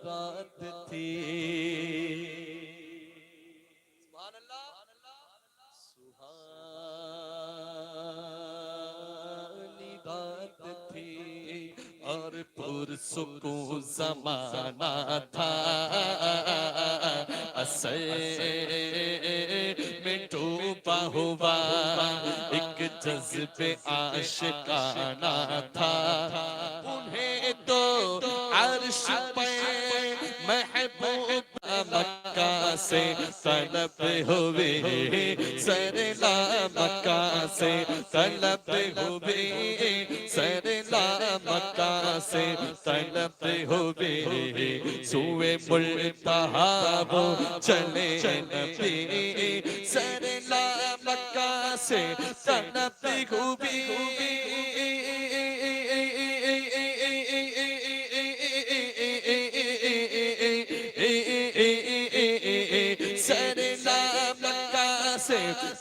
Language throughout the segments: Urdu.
بات تھی سبحان اللہ سبحانی بات تھی اور پرسکون زمانہ تھا اثر میں ڈوبا ہوا ایک جذب عاشقانہ تھا انہیں تو عرش پہ محبوب مکہ سے طلب ہوئے سرلا مکہ سے طلب ہوئے سرلا مکہ سے طلب ہوئے سوئے ملتہا وہ چلے نبی سرلا مکہ سے طلب ہوئے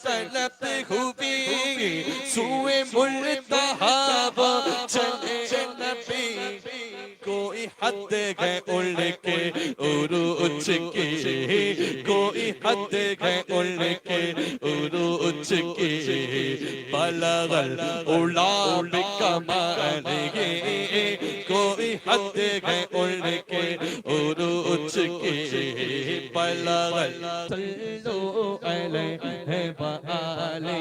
طلب ہوئی سوئے ملتہا وہ چلے نبی کوئی حد گئے اڑ کے عروج کی کوئی حد گئے اڑ کے عروج کی بلغ العلا بکمالہ کوئی حد گئے اڑ کے عروج کی بلغ صلو علیہ وآلہ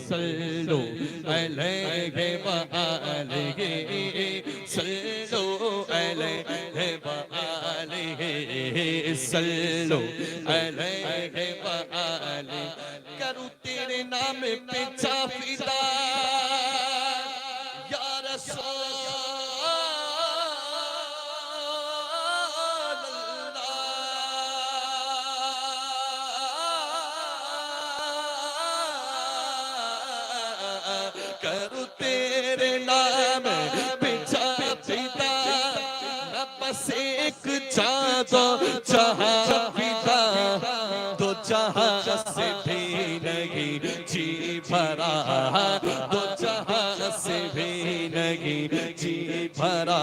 صلو علیہ وآلہ صلو علیہ وآلہ صلو علیہ وآلہ کروں تیرے نام پہ جا فدا یا رسول کرو تیرے نام پہ جا فدا نہ بس ایک جادو جہاں فدا دو جہاں سے بھی نہیں جی بھرا دو جہاں سے بھی نہیں جی بھرا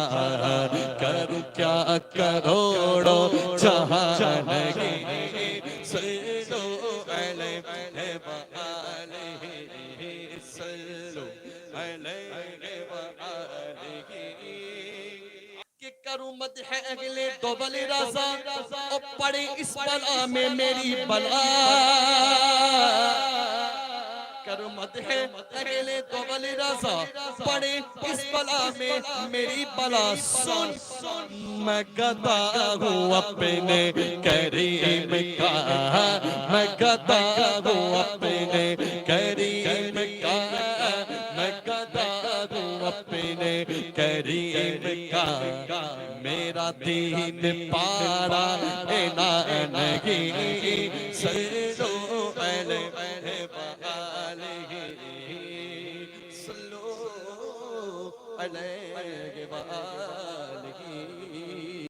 کرو کیا کروڑوں جہاں نہیں صلو علیہ وآلہ صلو علیہ وآلہ کہ کروں مدح اگلے دو بل رضا اور پڑے اس بلا میں میری بلا کروں مدح اگلے دو بل رضا پڑے اس بلا میں میری بلا سن میں گدا ہوں اپنے کریم کا میں گدا ہوں اپنے کریم کا میں گدا ہوں اپنے کریم کا میرا دین پارا اینا نہیں صلو علیہ وآلہ صلو علیہ